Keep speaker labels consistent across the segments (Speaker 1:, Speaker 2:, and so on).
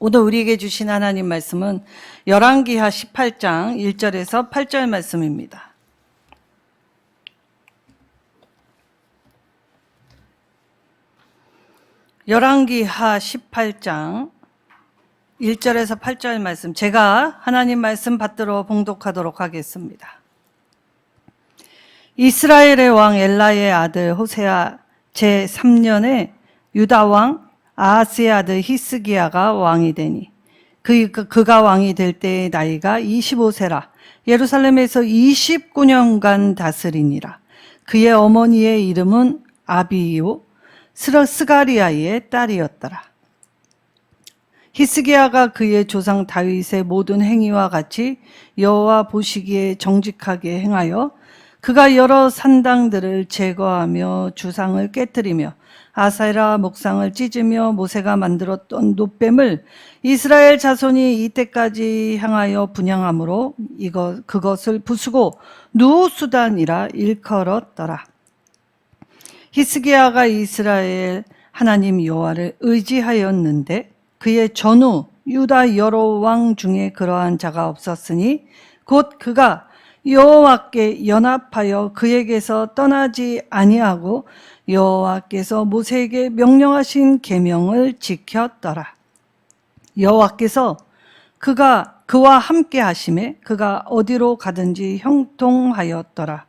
Speaker 1: 오늘 우리에게 주신 하나님 말씀은 열왕기하 18장 1절에서 8절 말씀입니다. 열왕기하 18장 1절에서 8절 말씀, 제가 하나님 말씀 받들어 봉독하도록 하겠습니다. 이스라엘의 왕 엘라의 아들 호세아 제3년에 유다 왕 아하스의 아들 히스기야가 왕이 되니 그가 왕이 될 때의 나이가 25세라. 예루살렘에서 29년간 다스리니라. 그의 어머니의 이름은 아비요 스가리아의 딸이었더라. 히스기야가 그의 조상 다윗의 모든 행위와 같이 여호와 보시기에 정직하게 행하여 그가 여러 산당들을 제거하며 주상을 깨뜨리며 아세라 목상을 찢으며 모세가 만들었던 놋뱀을 이스라엘 자손이 이때까지 향하여 분향함으로 그것을 부수고 누수단이라 일컬었더라. 히스기야가 이스라엘 하나님 여호와를 의지하였는데 그의 전후 유다 여러 왕 중에 그러한 자가 없었으니 곧 그가 여호와께 연합하여 그에게서 떠나지 아니하고 여호와께서 모세에게 명령하신 계명을 지켰더라. 여호와께서 그와 함께 하심에 그가 어디로 가든지 형통하였더라.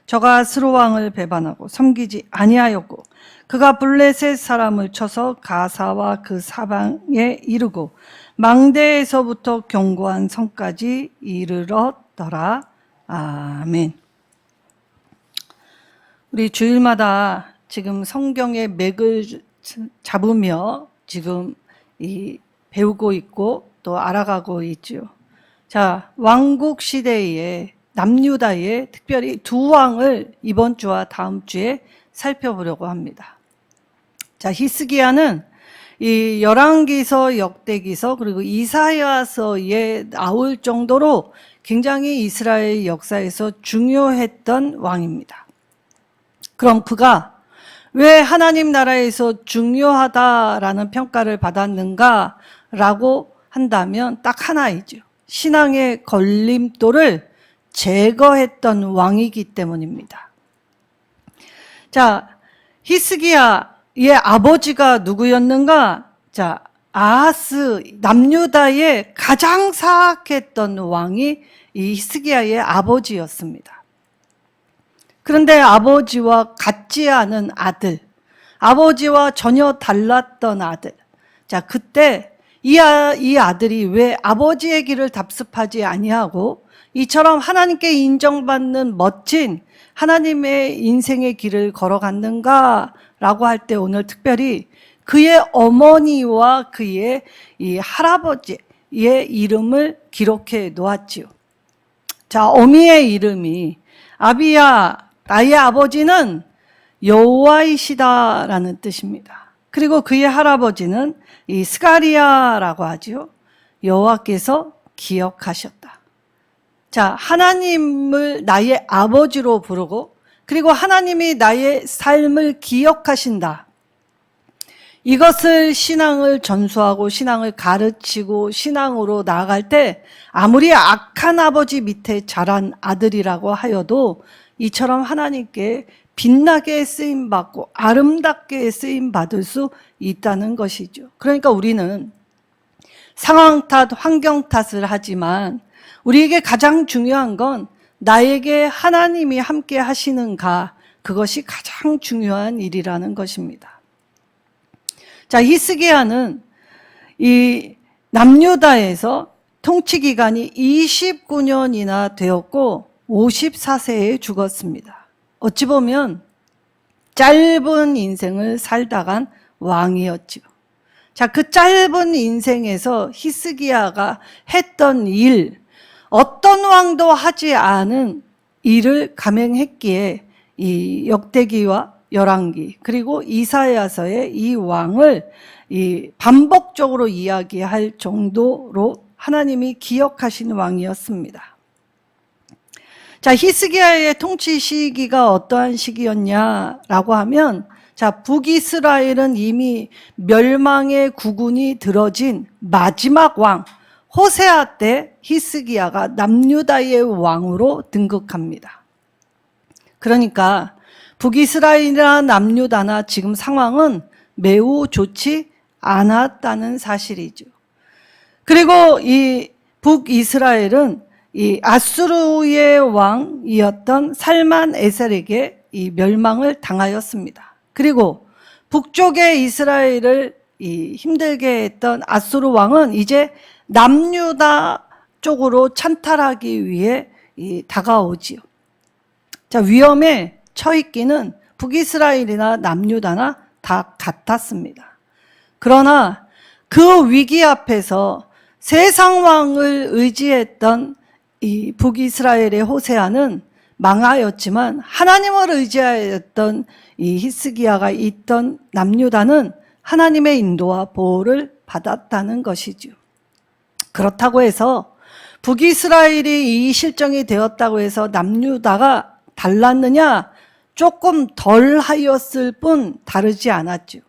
Speaker 1: 저가 스로 왕을 배반하고 섬기지 아니하였고 그가 블레셋 사람을 쳐서 가사와 그 사방에 이르고 망대에서부터 견고한 성까지 이르렀더라. 아멘. 우리 주일마다 지금 성경의 맥을 잡으며 지금 배우고 있고 또 알아가고 있죠. 자, 왕국 시대에 남유다의 특별히 두 왕을 이번 주와 다음 주에 살펴보려고 합니다. 자, 히스기야는 이 열왕기서, 역대기서 그리고 이사야서에 나올 정도로 굉장히 이스라엘 역사에서 중요했던 왕입니다. 그럼 그가 왜 하나님 나라에서 중요하다라는 평가를 받았는가라고 한다면 딱 하나이죠. 신앙의 걸림돌을 제거했던 왕이기 때문입니다. 자, 히스기야의 아버지가 누구였는가? 자, 아하스, 남유다의 가장 사악했던 왕이 이 히스기야의 아버지였습니다. 그런데 아버지와 같지 않은 아들, 아버지와 전혀 달랐던 아들. 자, 그때 이 아들이 왜 아버지의 길을 답습하지 아니하고 이처럼 하나님께 인정받는 멋진 하나님의 인생의 길을 걸어갔는가라고 할 때 오늘 특별히 그의 어머니와 그의 이 할아버지의 이름을 기록해 놓았지요. 자, 어미의 이름이 아비야, 나의 아버지는 여호와이시다라는 뜻입니다. 그리고 그의 할아버지는 이 스가리아라고 하지요. 여호와께서 기억하셨다. 자, 하나님을 나의 아버지로 부르고 그리고 하나님이 나의 삶을 기억하신다. 이것을 신앙을 전수하고 신앙을 가르치고 신앙으로 나아갈 때 아무리 악한 아버지 밑에 자란 아들이라고 하여도 이처럼 하나님께 빛나게 쓰임받고 아름답게 쓰임받을 수 있다는 것이죠. 그러니까 우리는 상황 탓, 환경 탓을 하지만 우리에게 가장 중요한 건 나에게 하나님이 함께 하시는가, 그것이 가장 중요한 일이라는 것입니다. 자, 히스기야는 이 남유다에서 통치 기간이 29년이나 되었고 54세에 죽었습니다. 어찌 보면 짧은 인생을 살다간 왕이었지요. 자, 그 짧은 인생에서 히스기야가 했던 일, 어떤 왕도 하지 않은 일을 감행했기에 이 역대기와 열왕기 그리고 이사야서의 이 왕을 반복적으로 이야기할 정도로 하나님이 기억하신 왕이었습니다. 자, 히스기야의 통치 시기가 어떠한 시기였냐라고 하면 자, 북이스라엘은 이미 멸망의 구군이 들어진 마지막 왕 호세아 때 히스기야가 남유다의 왕으로 등극합니다. 그러니까 북이스라엘이나 남유다나 지금 상황은 매우 좋지 않았다는 사실이죠. 그리고 이 북이스라엘은 이 아수르의 왕이었던 살만 에셀에게 이 멸망을 당하였습니다. 그리고 북쪽의 이스라엘을 힘들게 했던 아수르 왕은 이제 남유다 쪽으로 찬탈하기 위해 다가오지요. 자, 위험에 처했기는 북이스라엘이나 남유다나 다 같았습니다. 그러나 그 위기 앞에서 세상 왕을 의지했던 이 북이스라엘의 호세아는 망하였지만 하나님을 의지하였던 이 히스기야가 있던 남유다는 하나님의 인도와 보호를 받았다는 것이죠. 그렇다고 해서 북이스라엘이 이 실정이 되었다고 해서 남유다가 달랐느냐? 조금 덜 하였을 뿐 다르지 않았죠.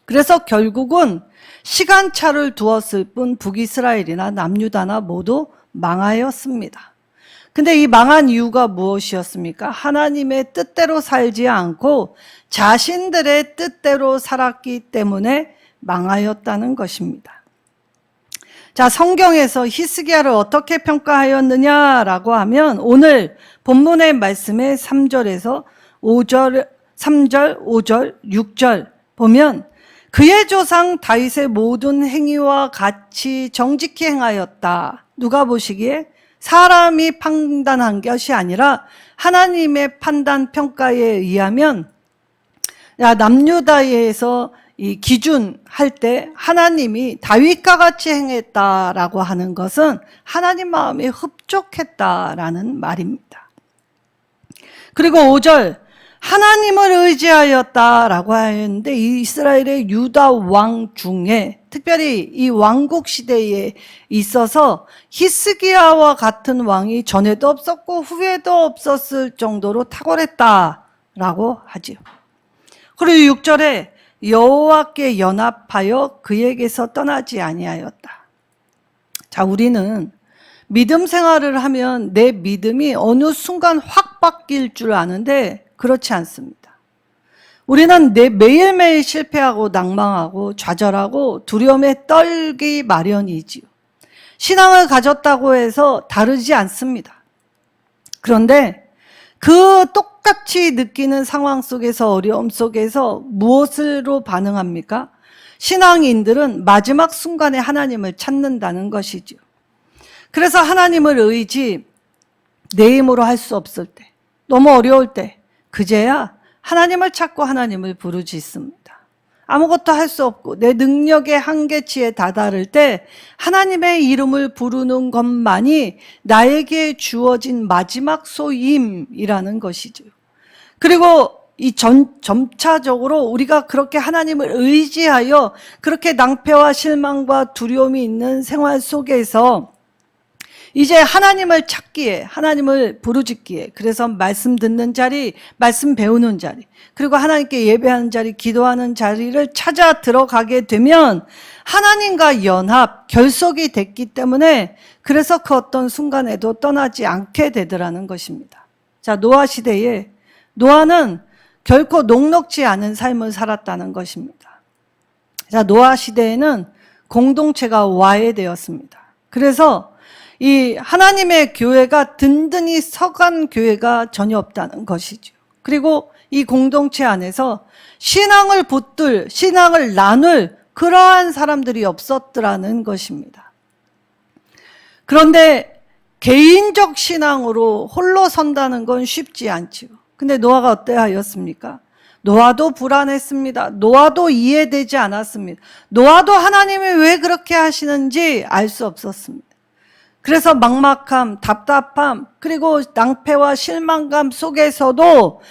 Speaker 1: 그래서 결국은 시간차를 두었을 뿐 북이스라엘이나 남유다나 모두 망하였습니다. 근데 이 망한 이유가 무엇이었습니까? 하나님의 뜻대로 살지 않고 자신들의 뜻대로 살았기 때문에 망하였다는 것입니다. 자, 성경에서 히스기야를 어떻게 평가하였느냐라고 하면 오늘 본문의 말씀의 3절에서 5절, 3절, 5절, 6절 보면 그의 조상 다윗의 모든 행위와 같이 정직히 행하였다. 누가 보시기에 사람이 판단한 것이 아니라 하나님의 판단 평가에 의하면 남유다에서 이 기준할 때 하나님이 다윗과 같이 행했다라고 하는 것은 하나님 마음에 흡족했다라는 말입니다. 그리고 5절 하나님을 의지하였다라고 하였는데 이스라엘의 유다 왕 중에 특별히 이 왕국 시대에 있어서 히스기야와 같은 왕이 전에도 없었고 후에도 없었을 정도로 탁월했다라고 하지요. 그리고 6절에 여호와께 연합하여 그에게서 떠나지 아니하였다. 자, 우리는 믿음 생활을 하면 내 믿음이 어느 순간 확 바뀔 줄 아는데 그렇지 않습니다. 우리는 매일매일 실패하고 낭망하고 좌절하고 두려움에 떨기 마련이지요. 신앙을 가졌다고 해서 다르지 않습니다. 그런데 그 똑같이 느끼는 상황 속에서 어려움 속에서 무엇으로 반응합니까? 신앙인들은 마지막 순간에 하나님을 찾는다는 것이죠. 그래서 하나님을 내 힘으로 할 수 없을 때, 너무 어려울 때 그제야 하나님을 찾고 하나님을 부르짖습니다. 아무것도 할 수 없고 내 능력의 한계치에 다다를 때 하나님의 이름을 부르는 것만이 나에게 주어진 마지막 소임이라는 것이죠. 그리고 점차적으로 우리가 그렇게 하나님을 의지하여 그렇게 낭패와 실망과 두려움이 있는 생활 속에서 이제 하나님을 찾기에, 하나님을 부르짖기에, 그래서 말씀 듣는 자리, 말씀 배우는 자리, 그리고 하나님께 예배하는 자리, 기도하는 자리를 찾아 들어가게 되면 하나님과 연합, 결속이 됐기 때문에 그래서 그 어떤 순간에도 떠나지 않게 되더라는 것입니다. 자, 노아 시대에 노아는 결코 녹록지 않은 삶을 살았다는 것입니다. 자, 노아 시대에는 공동체가 와해되었습니다. 그래서 이 하나님의 교회가 든든히 서간 교회가 전혀 없다는 것이죠. 그리고 이 공동체 안에서 신앙을 붙들, 신앙을 나눌 그러한 사람들이 없었더라는 것입니다. 그런데 개인적 신앙으로 홀로 선다는 건 쉽지 않죠. 근데 노아가 어떠하였습니까? 노아도 불안했습니다. 노아도 이해되지 않았습니다. 노아도 하나님이 왜 그렇게 하시는지 알 수 없었습니다. 그래서 막막함, 답답함, 그리고 낭패와 실망감 속에서도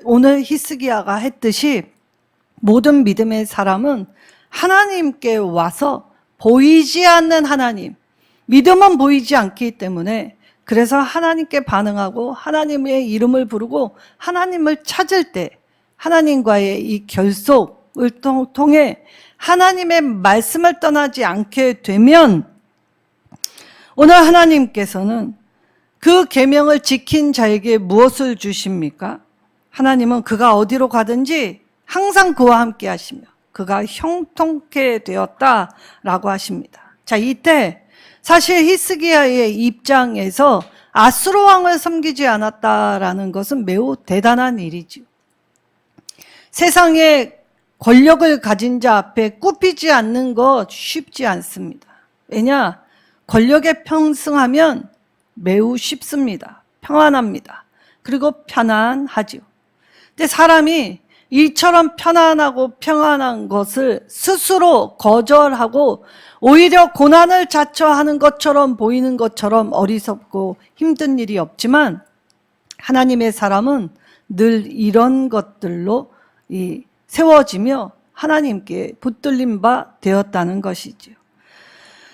Speaker 1: 오늘 히스기야가 했듯이 모든 믿음의 사람은 하나님께 와서 보이지 않는 하나님, 믿음은 보이지 않기 때문에 그래서 하나님께 반응하고 하나님의 이름을 부르고 하나님을 찾을 때 하나님과의 이 결속을 통해 하나님의 말씀을 떠나지 않게 되면 오늘 하나님께서는 그 계명을 지킨 자에게 무엇을 주십니까? 하나님은 그가 어디로 가든지 항상 그와 함께 하시며 그가 형통케 되었다라고 하십니다. 자, 이때 사실 히스기야의 입장에서 아수르 왕을 섬기지 않았다라는 것은 매우 대단한 일이죠. 세상에 권력을 가진 자 앞에 굽히지 않는 것 쉽지 않습니다. 왜냐? 권력에 평승하면 매우 쉽습니다. 평안합니다. 그리고 편안하죠. 근데 사람이 이처럼 편안하고 평안한 것을 스스로 거절하고 오히려 고난을 자처하는 것처럼 보이는 것처럼 어리석고 힘든 일이 없지만 하나님의 사람은 늘 이런 것들로 세워지며 하나님께 붙들린 바 되었다는 것이죠.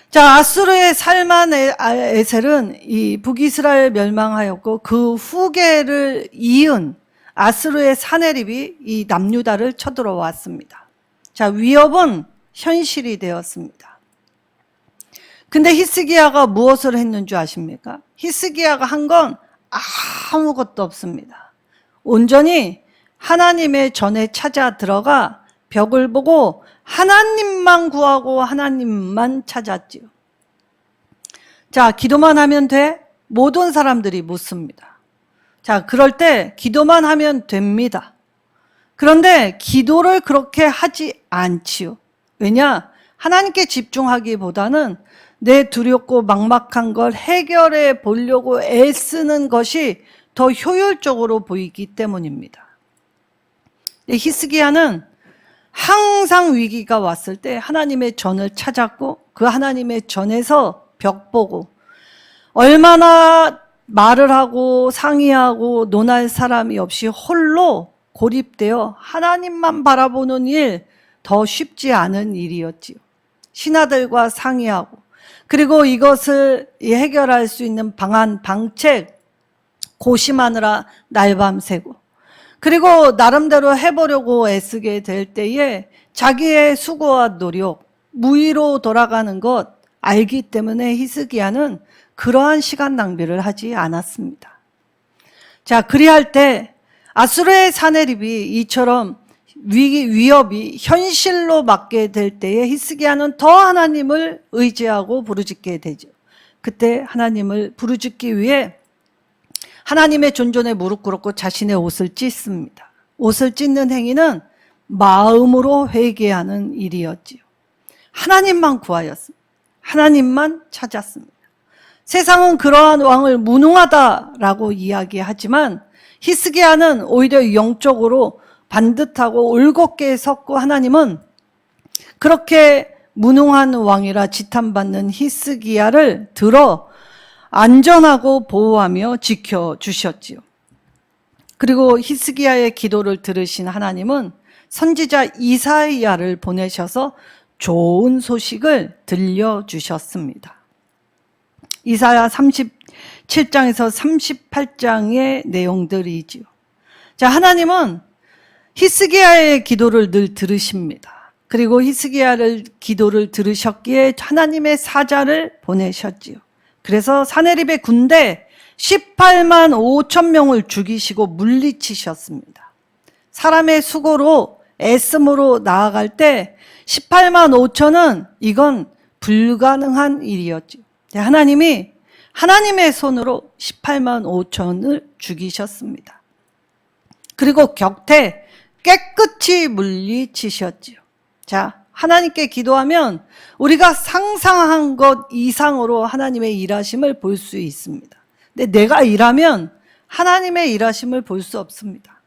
Speaker 1: 자, 아수르의 살만에셀은 이 북이스라엘 멸망하였고 그 후계를 이은 아수르의 사네립이 이 남유다를 쳐들어왔습니다. 자, 위협은 현실이 되었습니다. 근데 히스기야가 무엇을 했는 줄 아십니까? 히스기야가 한 건 아무것도 없습니다. 온전히 하나님의 전에 찾아 들어가 벽을 보고 하나님만 구하고 하나님만 찾았지요. 자, 기도만 하면 돼? 모든 사람들이 묻습니다. 자, 그럴 때 기도만 하면 됩니다. 그런데 기도를 그렇게 하지 않지요. 왜냐? 하나님께 집중하기보다는 내 두렵고 막막한 걸 해결해 보려고 애쓰는 것이 더 효율적으로 보이기 때문입니다. 히스기야는 항상 위기가 왔을 때 하나님의 전을 찾았고 그 하나님의 전에서 벽 보고 얼마나 말을 하고 상의하고 논할 사람이 없이 홀로 고립되어 하나님만 바라보는 일, 더 쉽지 않은 일이었지요. 신하들과 상의하고 그리고 이것을 해결할 수 있는 방안, 방책 고심하느라 날밤 새고 그리고 나름대로 해보려고 애쓰게 될 때에 자기의 수고와 노력, 무의로 돌아가는 것 알기 때문에 히스기야는 그러한 시간 낭비를 하지 않았습니다. 자, 그리할 때 아수르의 사네립이 이처럼 위협이 현실로 맞게 될 때에 히스기야는 더 하나님을 의지하고 부르짖게 되죠. 그때 하나님을 부르짖기 위해 하나님의 존전에 무릎 꿇었고 자신의 옷을 찢습니다. 옷을 찢는 행위는 마음으로 회개하는 일이었지요. 하나님만 구하였습니다. 하나님만 찾았습니다. 세상은 그러한 왕을 무능하다라고 이야기하지만 히스기야는 오히려 영적으로 반듯하고 올곧게 섰고 하나님은 그렇게 무능한 왕이라 지탄받는 히스기야를 들어 안전하고 보호하며 지켜주셨지요. 그리고 히스기야의 기도를 들으신 하나님은 선지자 이사야를 보내셔서 좋은 소식을 들려주셨습니다. 이사야 37장에서 38장의 내용들이지요. 자, 하나님은 히스기야의 기도를 늘 들으십니다. 그리고 히스기야를 기도를 들으셨기에 하나님의 사자를 보내셨지요. 그래서 사네립의 군대 18만 5천 명을 죽이시고 물리치셨습니다. 사람의 수고로 애씀으로 나아갈 때 18만 5천은 이건 불가능한 일이었죠. 하나님이 하나님의 손으로 18만 5천을 죽이셨습니다. 그리고 격태 깨끗이 물리치셨지요. 자, 하나님께 기도하면 우리가 상상한 것 이상으로 하나님의 일하심을 볼 수 있습니다. 근데 내가 일하면 하나님의 일하심을 볼 수 없습니다.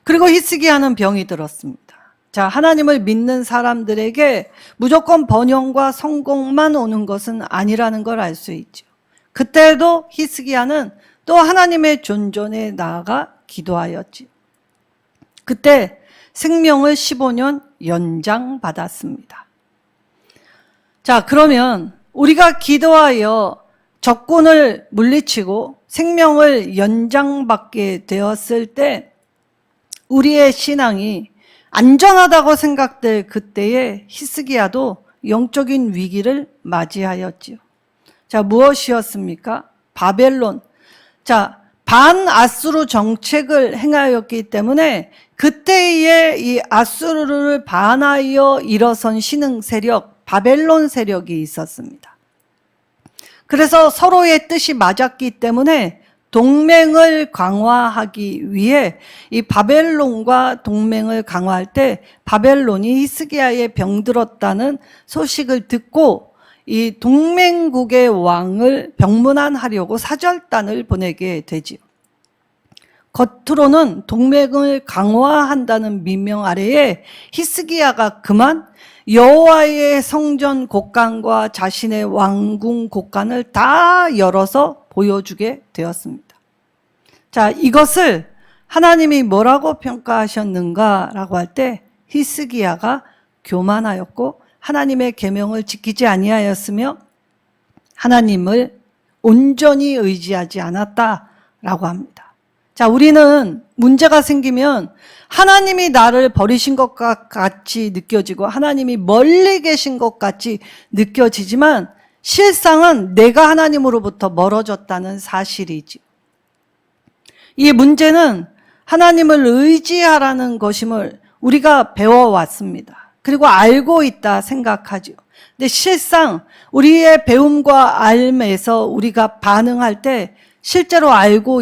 Speaker 1: 그리고 히스기야는 병이 들었습니다. 자, 하나님을 믿는 사람들에게 무조건 번영과 성공만 오는 것은 아니라는 걸 알 수 있죠. 그때도 히스기야는 또 하나님의 존전에 나아가 기도하였지요. 그때 생명을 15년 연장받았습니다. 자, 그러면 우리가 기도하여 적군을 물리치고 생명을 연장받게 되었을 때 우리의 신앙이 안전하다고 생각될 그때에 히스기야도 영적인 위기를 맞이하였지요. 자, 무엇이었습니까? 바벨론. 자, 반아수르 정책을 행하였기 때문에 그때의 이 아수르를 반하여 일어선 신흥 세력, 바벨론 세력이 있었습니다. 그래서 서로의 뜻이 맞았기 때문에 동맹을 강화하기 위해 이 바벨론과 동맹을 강화할 때 바벨론이 히스기야에 병들었다는 소식을 듣고 이 동맹국의 왕을 병문안하려고 사절단을 보내게 되지요. 겉으로는 동맹을 강화한다는 민명 아래에 히스기야가 그만 여호와의 성전 곳간과 자신의 왕궁 곳간을 다 열어서 보여주게 되었습니다. 자, 이것을 하나님이 뭐라고 평가하셨는가라고 할 때 히스기야가 교만하였고 하나님의 계명을 지키지 아니하였으며 하나님을 온전히 의지하지 않았다라고 합니다. 자, 우리는 문제가 생기면 하나님이 나를 버리신 것 같이 느껴지고 하나님이 멀리 계신 것 같이 느껴지지만 실상은 내가 하나님으로부터 멀어졌다는 사실이지. 이 문제는 하나님을 의지하라는 것임을 우리가 배워왔습니다. 그리고 알고 있다 생각하죠. 근데 실상 우리의 배움과 알에서 우리가 반응할 때 실제로 알고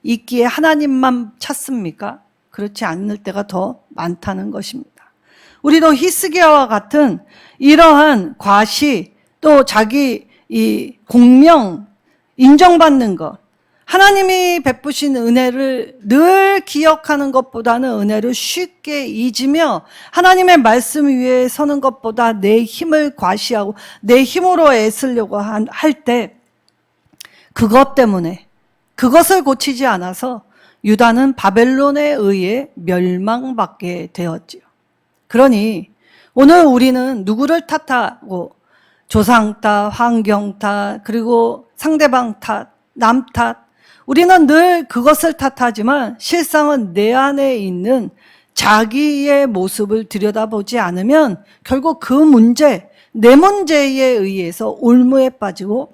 Speaker 1: 있기에 하나님만 찾습니까? 그렇지 않을 때가 더 많다는 것입니다. 우리도 히스기야와 같은 이러한 과시 또 자기 이 공명 인정받는 것, 하나님이 베푸신 은혜를 늘 기억하는 것보다는 은혜를 쉽게 잊으며 하나님의 말씀 위에 서는 것보다 내 힘을 과시하고 내 힘으로 애쓰려고 할 때 그것 때문에 그것을 고치지 않아서 유다는 바벨론에 의해 멸망받게 되었지요. 그러니 오늘 우리는 누구를 탓하고 조상 탓, 환경 탓, 그리고 상대방 탓, 남 탓, 우리는 늘 그것을 탓하지만 실상은 내 안에 있는 자기의 모습을 들여다보지 않으면 결국 그 문제, 내 문제에 의해서 올무에 빠지고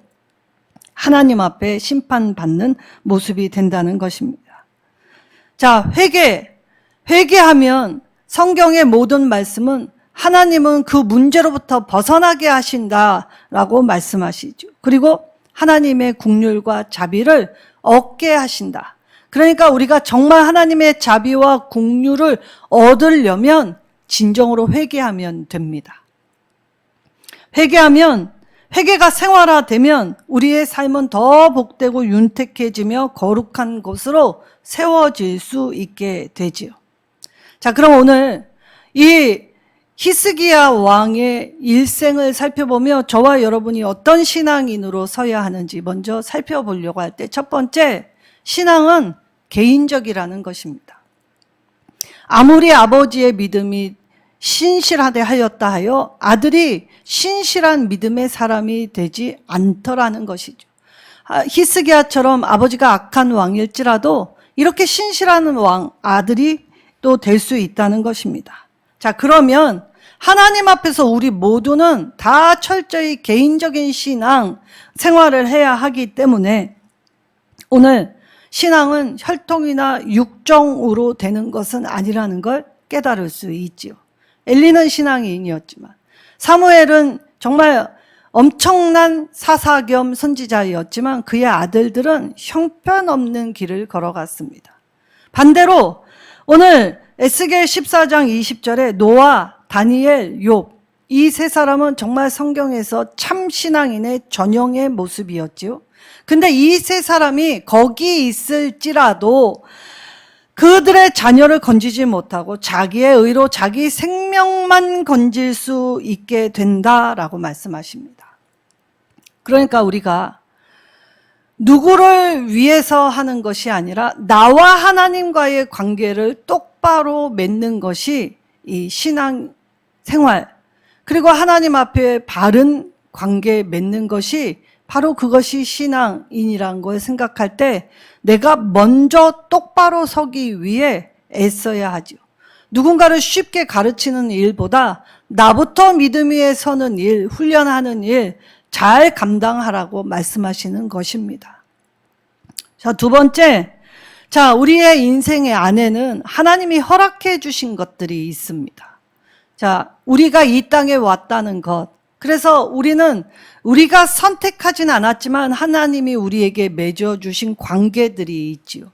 Speaker 1: 하나님 앞에 심판받는 모습이 된다는 것입니다. 자, 회개하면 성경의 모든 말씀은 하나님은 그 문제로부터 벗어나게 하신다라고 말씀하시죠. 그리고 하나님의 긍휼과 자비를 얻게 하신다. 그러니까 우리가 정말 하나님의 자비와 긍휼을 얻으려면 진정으로 회개하면 됩니다. 회개가 생활화되면 우리의 삶은 더 복되고 윤택해지며 거룩한 곳으로 세워질 수 있게 되지요. 자, 그럼 오늘 이 히스기야 왕의 일생을 살펴보며 저와 여러분이 어떤 신앙인으로 서야 하는지 먼저 살펴보려고 할 때 첫 번째, 신앙은 개인적이라는 것입니다. 아무리 아버지의 믿음이 신실하되 하였다 하여 아들이 신실한 믿음의 사람이 되지 않더라는 것이죠. 히스기야처럼 아버지가 악한 왕일지라도 이렇게 신실한 아들이 또 될 수 있다는 것입니다. 자, 그러면 하나님 앞에서 우리 모두는 다 철저히 개인적인 신앙 생활을 해야 하기 때문에 오늘 신앙은 혈통이나 육정으로 되는 것은 아니라는 걸 깨달을 수 있지요. 엘리는 신앙인이었지만 사무엘은 정말 엄청난 사사 겸 선지자였지만 그의 아들들은 형편없는 길을 걸어갔습니다. 반대로 오늘 에스겔 14장 20절에 노아, 다니엘, 욥 이 세 사람은 정말 성경에서 참 신앙인의 전형의 모습이었지요. 근데 이 세 사람이 거기 있을지라도 그들의 자녀를 건지지 못하고 자기의 의로 자기 생명만 건질 수 있게 된다라고 말씀하십니다. 그러니까 우리가 누구를 위해서 하는 것이 아니라 나와 하나님과의 관계를 똑바로 맺는 것이 이 신앙 생활, 그리고 하나님 앞에 바른 관계 맺는 것이 바로 그것이 신앙인이라는 걸 생각할 때 내가 먼저 똑바로 서기 위해 애써야 하지요. 누군가를 쉽게 가르치는 일보다 나부터 믿음 위에 서는 일, 훈련하는 일 잘 감당하라고 말씀하시는 것입니다. 자, 두 번째, 자, 우리의 인생의 안에는 하나님이 허락해 주신 것들이 있습니다. 자, 우리가 이 땅에 왔다는 것. 그래서 우리가 선택하진 않았지만 하나님이 우리에게 맺어주신 관계들이 있지요.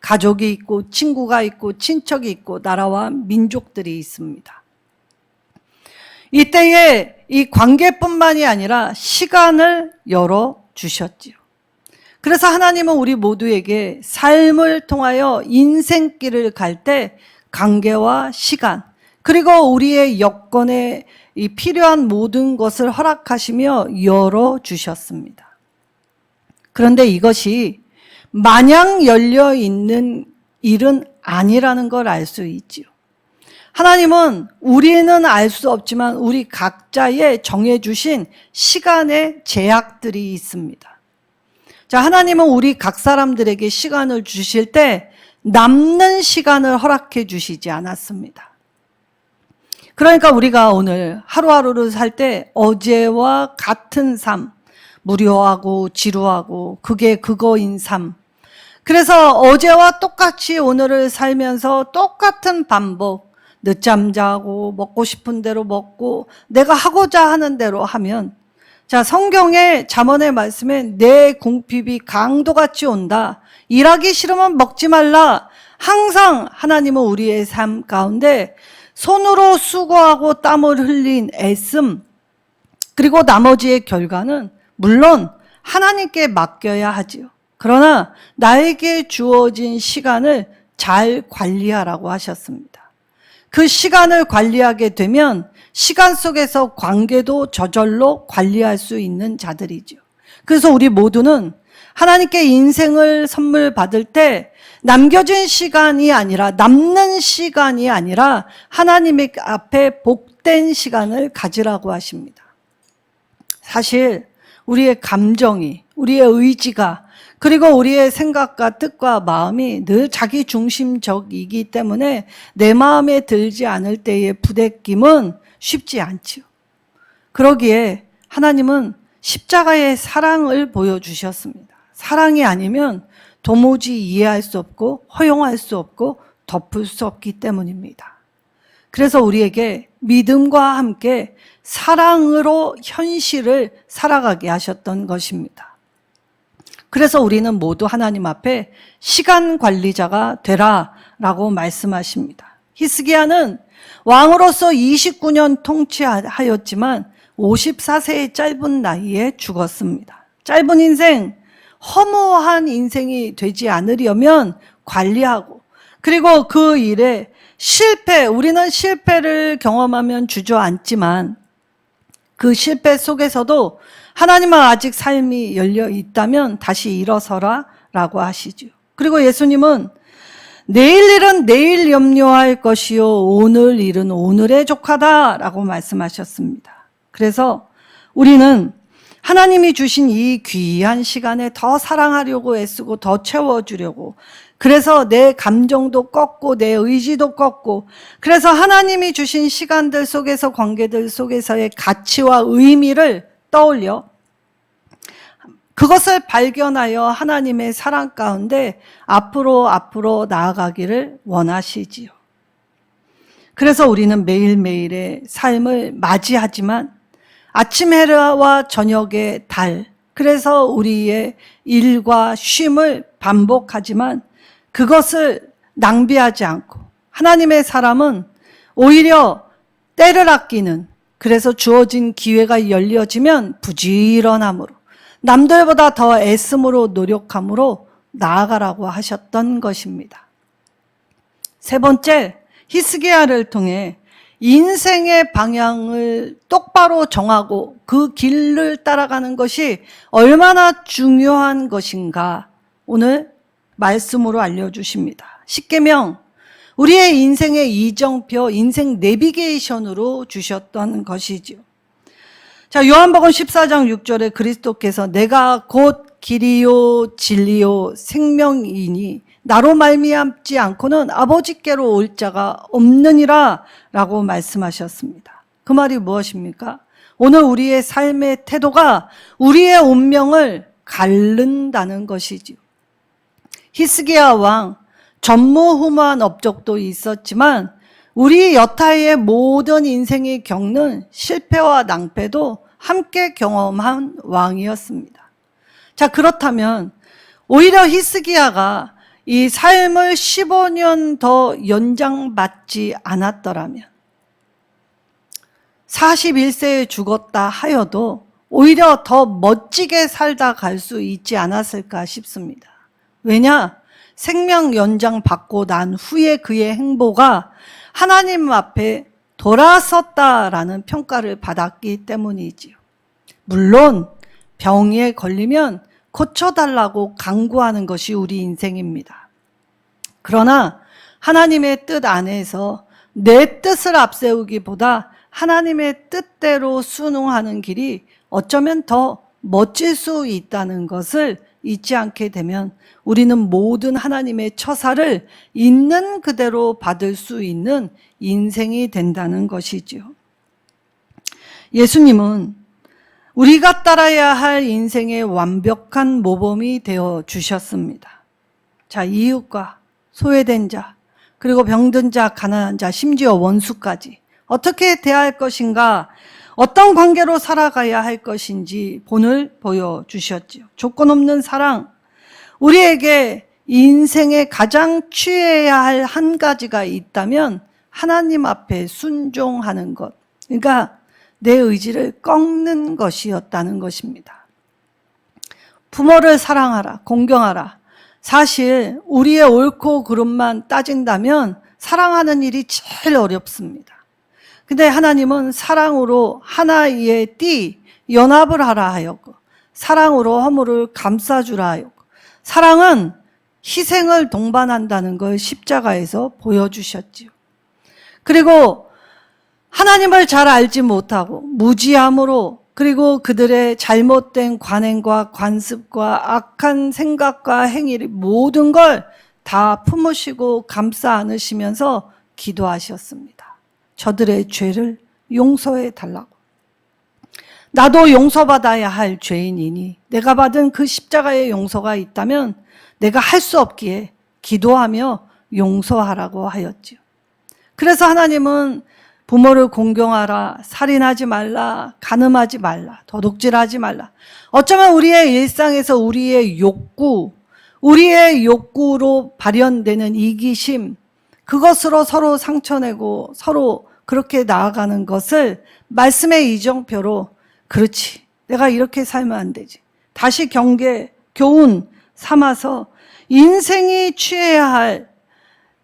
Speaker 1: 가족이 있고 친구가 있고 친척이 있고 나라와 민족들이 있습니다. 이때에 이 관계뿐만이 아니라 시간을 열어주셨지요. 그래서 하나님은 우리 모두에게 삶을 통하여 인생길을 갈 때 관계와 시간, 그리고 우리의 여건에 이 필요한 모든 것을 허락하시며 열어주셨습니다. 그런데 이것이 마냥 열려 있는 일은 아니라는 걸 알 수 있지요. 하나님은 우리는 알 수 없지만 우리 각자의 정해주신 시간의 제약들이 있습니다. 자, 하나님은 우리 각 사람들에게 시간을 주실 때 남는 시간을 허락해 주시지 않았습니다. 그러니까 우리가 오늘 하루하루를 살 때 어제와 같은 삶, 무료하고 지루하고 그게 그거인 삶. 그래서 어제와 똑같이 오늘을 살면서 똑같은 반복, 늦잠 자고 먹고 싶은 대로 먹고 내가 하고자 하는 대로 하면, 자, 성경의 잠언의 말씀에 내 궁핍이 강도같이 온다. 일하기 싫으면 먹지 말라. 항상 하나님은 우리의 삶 가운데 손으로 수고하고 땀을 흘린 애씀, 그리고 나머지의 결과는 물론 하나님께 맡겨야 하지요. 그러나 나에게 주어진 시간을 잘 관리하라고 하셨습니다. 그 시간을 관리하게 되면 시간 속에서 관계도 저절로 관리할 수 있는 자들이죠. 그래서 우리 모두는 하나님께 인생을 선물 받을 때 남겨진 시간이 아니라, 남는 시간이 아니라 하나님의 앞에 복된 시간을 가지라고 하십니다. 사실 우리의 감정이, 우리의 의지가, 그리고 우리의 생각과 뜻과 마음이 늘 자기 중심적이기 때문에 내 마음에 들지 않을 때의 부대낌은 쉽지 않지요. 그러기에 하나님은 십자가의 사랑을 보여주셨습니다. 사랑이 아니면 도무지 이해할 수 없고 허용할 수 없고 덮을 수 없기 때문입니다. 그래서 우리에게 믿음과 함께 사랑으로 현실을 살아가게 하셨던 것입니다. 그래서 우리는 모두 하나님 앞에 시간 관리자가 되라라고 말씀하십니다. 히스기야는 왕으로서 29년 통치하였지만 54세의 짧은 나이에 죽었습니다. 짧은 인생, 허무한 인생이 되지 않으려면 관리하고, 그리고 그 일에 우리는 실패를 경험하면 주저앉지만 그 실패 속에서도 하나님은 아직 삶이 열려 있다면 다시 일어서라 라고 하시죠. 그리고 예수님은 내일 일은 내일 염려할 것이요 오늘 일은 오늘에 족하다 라고 말씀하셨습니다. 그래서 우리는 하나님이 주신 이 귀한 시간에 더 사랑하려고 애쓰고 더 채워주려고, 그래서 내 감정도 꺾고 내 의지도 꺾고, 그래서 하나님이 주신 시간들 속에서, 관계들 속에서의 가치와 의미를 떠올려 그것을 발견하여 하나님의 사랑 가운데 앞으로 나아가기를 원하시지요. 그래서 우리는 매일매일의 삶을 맞이하지만 아침 해와 저녁의 달, 그래서 우리의 일과 쉼을 반복하지만 그것을 낭비하지 않고, 하나님의 사람은 오히려 때를 아끼는, 그래서 주어진 기회가 열려지면 부지런함으로, 남들보다 더 애씀으로 노력함으로 나아가라고 하셨던 것입니다. 세 번째, 히스기야를 통해 인생의 방향을 똑바로 정하고 그 길을 따라가는 것이 얼마나 중요한 것인가 오늘 말씀으로 알려주십니다. 십계명, 우리의 인생의 이정표, 인생 내비게이션으로 주셨던 것이지요. 자, 요한복음 14장 6절에 그리스도께서 내가 곧 길이요 진리요 생명이니 나로 말미암지 않고는 아버지께로 올 자가 없느니라 라고 말씀하셨습니다. 그 말이 무엇입니까? 오늘 우리의 삶의 태도가 우리의 운명을 가른다는 것이지요. 히스기야 왕, 전무후무한 업적도 있었지만 우리 여타의 모든 인생이 겪는 실패와 낭패도 함께 경험한 왕이었습니다. 자, 그렇다면 오히려 히스기야가 이 삶을 15년 더 연장받지 않았더라면 41세에 죽었다 하여도 오히려 더 멋지게 살다 갈 수 있지 않았을까 싶습니다. 왜냐? 생명 연장 받고 난 후에 그의 행보가 하나님 앞에 돌아섰다라는 평가를 받았기 때문이지요. 물론 병에 걸리면 고쳐달라고 간구하는 것이 우리 인생입니다. 그러나 하나님의 뜻 안에서 내 뜻을 앞세우기보다 하나님의 뜻대로 순응하는 길이 어쩌면 더 멋질 수 있다는 것을 잊지 않게 되면 우리는 모든 하나님의 처사를 있는 그대로 받을 수 있는 인생이 된다는 것이지요. 예수님은 우리가 따라야 할 인생의 완벽한 모범이 되어 주셨습니다. 자, 이웃과 소외된 자, 그리고 병든 자, 가난한 자, 심지어 원수까지 어떻게 대할 것인가, 어떤 관계로 살아가야 할 것인지 본을 보여주셨지요. 조건 없는 사랑, 우리에게 인생에 가장 취해야 할 한 가지가 있다면 하나님 앞에 순종하는 것, 그러니까 내 의지를 꺾는 것이었다는 것입니다. 부모를 사랑하라, 공경하라. 사실 우리의 옳고 그름만 따진다면 사랑하는 일이 제일 어렵습니다. 근데 하나님은 사랑으로 하나의 띠, 연합을 하라 하였고, 사랑으로 허물을 감싸주라 하였고, 사랑은 희생을 동반한다는 걸 십자가에서 보여주셨지요. 그리고 하나님을 잘 알지 못하고 무지함으로, 그리고 그들의 잘못된 관행과 관습과 악한 생각과 행위 모든 걸 다 품으시고 감싸 안으시면서 기도하셨습니다. 저들의 죄를 용서해 달라고. 나도 용서받아야 할 죄인이니 내가 받은 그 십자가의 용서가 있다면 내가 할 수 없기에 기도하며 용서하라고 하였지요. 그래서 하나님은 부모를 공경하라, 살인하지 말라, 간음하지 말라, 도둑질하지 말라. 어쩌면 우리의 일상에서 우리의 욕구로 발현되는 이기심, 그것으로 서로 상처내고 서로 그렇게 나아가는 것을 말씀의 이정표로, 그렇지, 내가 이렇게 살면 안 되지, 다시 경계, 교훈 삼아서 인생이 취해야 할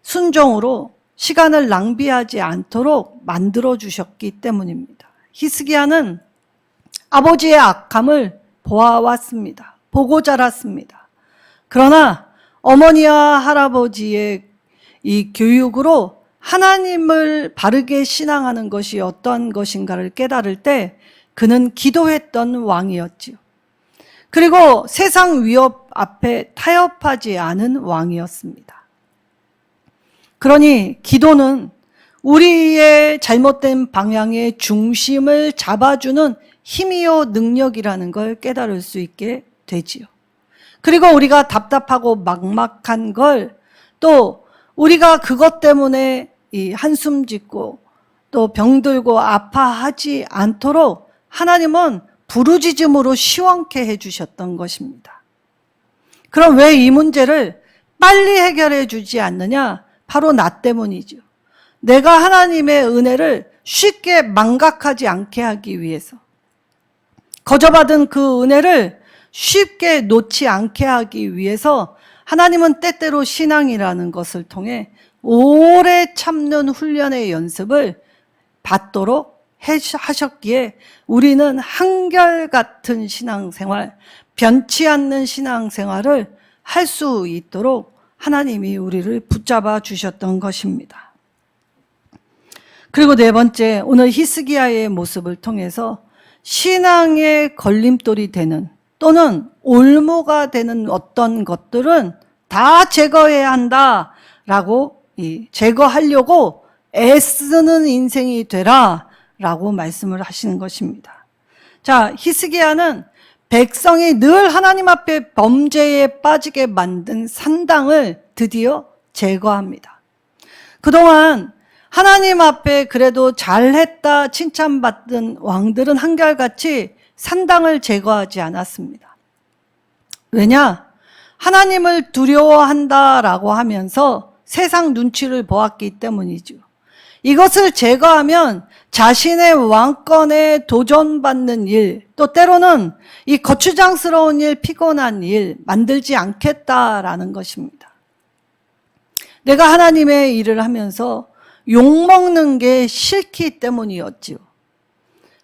Speaker 1: 순종으로 시간을 낭비하지 않도록 만들어 주셨기 때문입니다. 히스기야는 아버지의 악함을 보아왔습니다. 보고 자랐습니다. 그러나 어머니와 할아버지의 이 교육으로 하나님을 바르게 신앙하는 것이 어떤 것인가를 깨달을 때 그는 기도했던 왕이었지요. 그리고 세상 위협 앞에 타협하지 않은 왕이었습니다. 그러니 기도는 우리의 잘못된 방향의 중심을 잡아주는 힘이요 능력이라는 걸 깨달을 수 있게 되지요. 그리고 우리가 답답하고 막막한 걸, 또 우리가 그것 때문에 이 한숨 짓고 또 병들고 아파하지 않도록 하나님은 부르짖음으로 시원케 해주셨던 것입니다. 그럼 왜 이 문제를 빨리 해결해 주지 않느냐? 바로 나 때문이죠. 내가 하나님의 은혜를 쉽게 망각하지 않게 하기 위해서, 거저받은 그 은혜를 쉽게 놓지 않게 하기 위해서 하나님은 때때로 신앙이라는 것을 통해 오래 참는 훈련의 연습을 받도록 하셨기에 우리는 한결같은 신앙생활, 변치 않는 신앙생활을 할 수 있도록 하나님이 우리를 붙잡아 주셨던 것입니다. 그리고 네 번째, 오늘 히스기야의 모습을 통해서 신앙의 걸림돌이 되는 또는 올무가 되는 어떤 것들은 다 제거해야 한다라고 제거하려고 애쓰는 인생이 되라라고 말씀을 하시는 것입니다. 자, 히스기야는 백성이 늘 하나님 앞에 범죄에 빠지게 만든 산당을 드디어 제거합니다. 그동안 하나님 앞에 그래도 잘했다 칭찬받던 왕들은 한결같이 산당을 제거하지 않았습니다. 왜냐? 하나님을 두려워한다라고 하면서 세상 눈치를 보았기 때문이죠. 이것을 제거하면 자신의 왕권에 도전받는 일, 또 때로는 이 거추장스러운 일, 피곤한 일 만들지 않겠다라는 것입니다. 내가 하나님의 일을 하면서 욕먹는 게 싫기 때문이었지요.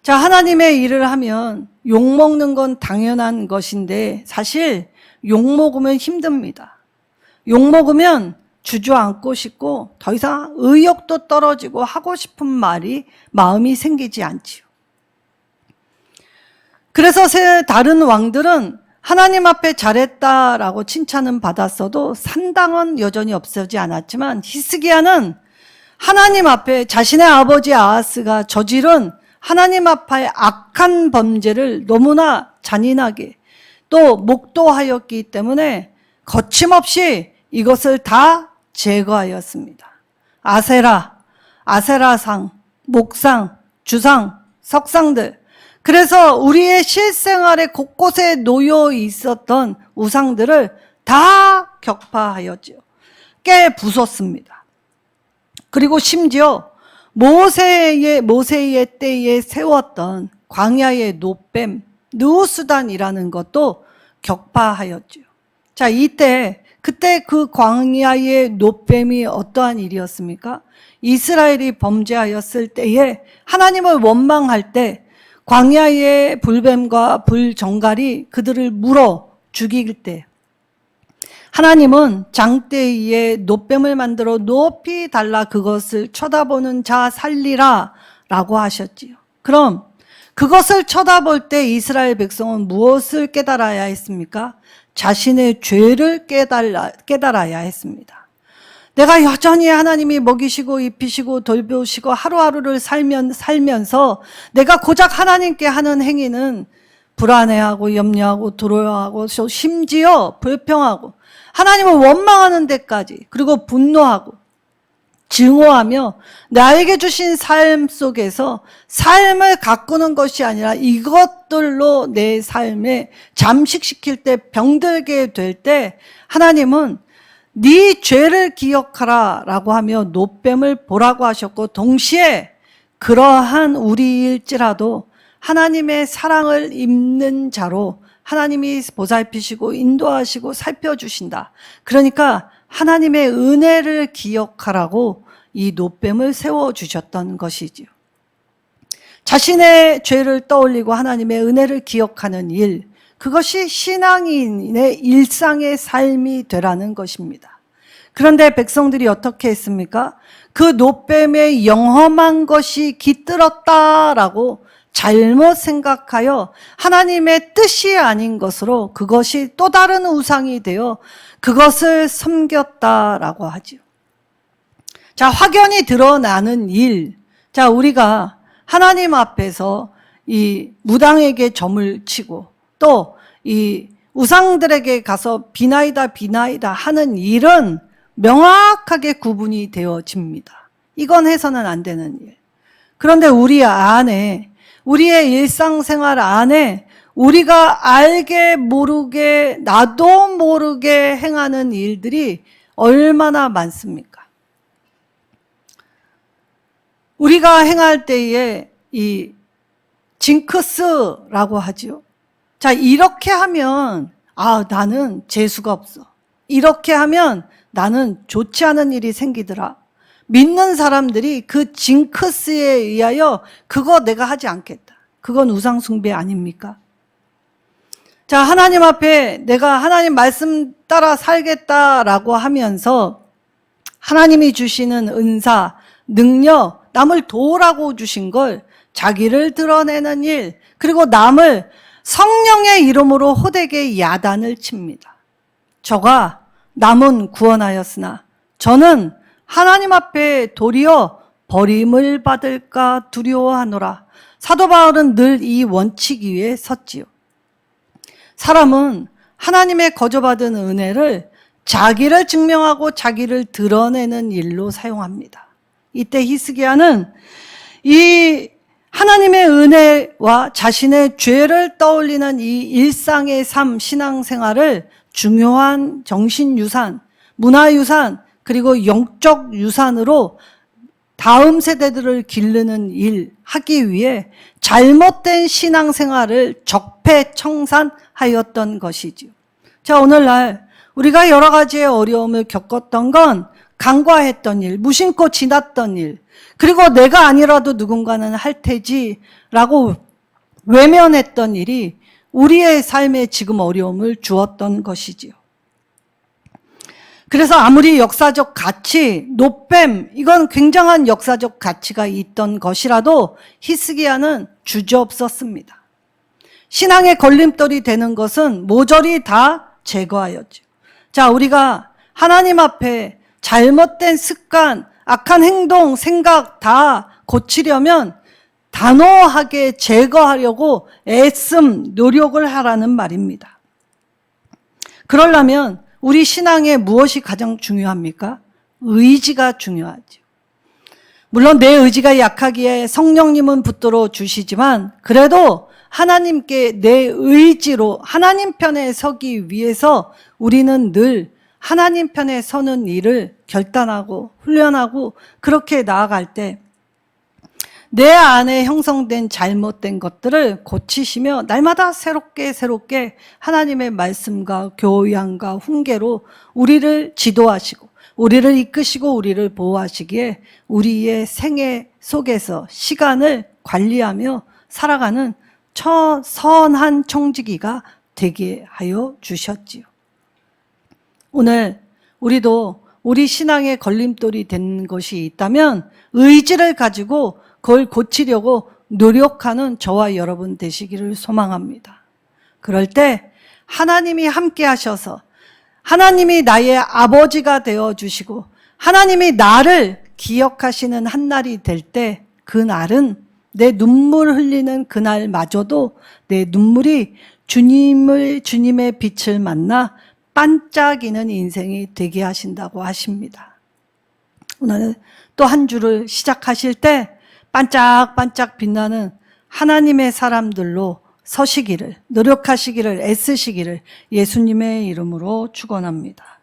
Speaker 1: 자, 하나님의 일을 하면 욕먹는 건 당연한 것인데 사실 욕먹으면 힘듭니다. 욕먹으면 주저앉고 싶고 더 이상 의욕도 떨어지고 하고 싶은 마음이 생기지 않지요. 그래서 다른 왕들은 하나님 앞에 잘했다라고 칭찬은 받았어도 산당은 여전히 없어지지 않았지만 히스기야는 하나님 앞에 자신의 아버지 아하스가 저지른 하나님 앞에 악한 범죄를 너무나 잔인하게 또 목도하였기 때문에 거침없이 이것을 다 제거하였습니다. 아세라상, 목상, 주상, 석상들. 그래서 우리의 실생활에 곳곳에 놓여 있었던 우상들을 다 격파하였지요. 깨 부쉈습니다. 그리고 심지어 모세의 때에 세웠던 광야의 노뱀, 느우수단이라는 것도 격파하였죠. 자, 그때 그 광야의 노뱀이 어떠한 일이었습니까? 이스라엘이 범죄하였을 때에 하나님을 원망할 때 광야의 불뱀과 불정갈이 그들을 물어 죽일 때 하나님은 장대위에 노뱀을 만들어 높이 달라 그것을 쳐다보는 자 살리라 라고 하셨지요. 그럼 그것을 쳐다볼 때 이스라엘 백성은 무엇을 깨달아야 했습니까? 자신의 죄를 깨달아야 했습니다. 내가 여전히 하나님이 먹이시고 입히시고 돌보시고 하루하루를 살면서 내가 고작 하나님께 하는 행위는 불안해하고 염려하고 두려워하고 심지어 불평하고 하나님을 원망하는 데까지 그리고 분노하고 증오하며 나에게 주신 삶 속에서 삶을 가꾸는 것이 아니라 이것들로 내 삶에 잠식시킬 때 병들게 될 때 하나님은 네 죄를 기억하라 라고 하며 노뱀을 보라고 하셨고 동시에 그러한 우리일지라도 하나님의 사랑을 입는 자로 하나님이 보살피시고 인도하시고 살펴주신다. 그러니까 하나님의 은혜를 기억하라고 이 노뱀을 세워주셨던 것이지요. 자신의 죄를 떠올리고 하나님의 은혜를 기억하는 일, 그것이 신앙인의 일상의 삶이 되라는 것입니다. 그런데 백성들이 어떻게 했습니까? 그 노뱀의 영험한 것이 깃들었다라고 잘못 생각하여 하나님의 뜻이 아닌 것으로 그것이 또 다른 우상이 되어 그것을 섬겼다라고 하지요. 자, 확연히 드러나는 일. 자, 우리가 하나님 앞에서 이 무당에게 점을 치고 또 이 우상들에게 가서 비나이다 하는 일은 명확하게 구분이 되어집니다. 이건 해서는 안 되는 일. 그런데 우리의 일상생활 안에 우리가 알게 모르게 나도 모르게 행하는 일들이 얼마나 많습니까? 우리가 행할 때에 이 징크스라고 하죠. 자, 이렇게 하면 나는 재수가 없어. 이렇게 하면 나는 좋지 않은 일이 생기더라. 믿는 사람들이 그 징크스에 의하여 그거 내가 하지 않겠다. 그건 우상 숭배 아닙니까? 자, 하나님 앞에 내가 하나님 말씀 따라 살겠다라고 하면서 하나님이 주시는 은사, 능력, 남을 도우라고 주신 걸 자기를 드러내는 일, 그리고 남을 성령의 이름으로 호되게 야단을 칩니다. 저가 남은 구원하였으나 저는 하나님 앞에 도리어 버림을 받을까 두려워하노라. 사도 바울은 늘 이 원칙 위에 섰지요. 사람은 하나님의 거저받은 은혜를 자기를 증명하고 자기를 드러내는 일로 사용합니다. 이때 히스기야는 이 하나님의 은혜와 자신의 죄를 떠올리는 이 일상의 삶, 신앙생활을 중요한 정신유산, 문화유산, 그리고 영적 유산으로 다음 세대들을 기르는 일 하기 위해 잘못된 신앙생활을 적폐청산하였던 것이지요. 자, 오늘날 우리가 여러 가지의 어려움을 겪었던 건 간과했던 일, 무심코 지났던 일, 그리고 내가 아니라도 누군가는 할 테지라고 외면했던 일이 우리의 삶에 지금 어려움을 주었던 것이지요. 그래서 아무리 역사적 가치, 노뱀, 이건 굉장한 역사적 가치가 있던 것이라도 히스기야는 주저없었습니다. 신앙의 걸림돌이 되는 것은 모조리 다 제거하였죠. 자, 우리가 하나님 앞에 잘못된 습관, 악한 행동, 생각 다 고치려면 단호하게 제거하려고 애씀, 노력을 하라는 말입니다. 그러려면 우리 신앙에 무엇이 가장 중요합니까? 의지가 중요하죠. 물론 내 의지가 약하기에 성령님은 붙들어 주시지만 그래도 하나님께 내 의지로 하나님 편에 서기 위해서 우리는 늘 하나님 편에 서는 일을 결단하고 훈련하고 그렇게 나아갈 때 내 안에 형성된 잘못된 것들을 고치시며 날마다 새롭게 하나님의 말씀과 교양과 훈계로 우리를 지도하시고 우리를 이끄시고 우리를 보호하시기에 우리의 생애 속에서 시간을 관리하며 살아가는 선한 청지기가 되게 하여 주셨지요. 오늘 우리도 우리 신앙의 걸림돌이 된 것이 있다면 의지를 가지고 그걸 고치려고 노력하는 저와 여러분 되시기를 소망합니다. 그럴 때 하나님이 함께 하셔서 하나님이 나의 아버지가 되어주시고 하나님이 나를 기억하시는 한 날이 될 때 그 날은 내 눈물 흘리는 그날마저도 내 눈물이 주님의 빛을 만나 반짝이는 인생이 되게 하신다고 하십니다. 오늘 또 한 주를 시작하실 때 반짝반짝 빛나는 하나님의 사람들로 서시기를, 노력하시기를, 애쓰시기를 예수님의 이름으로 축원합니다.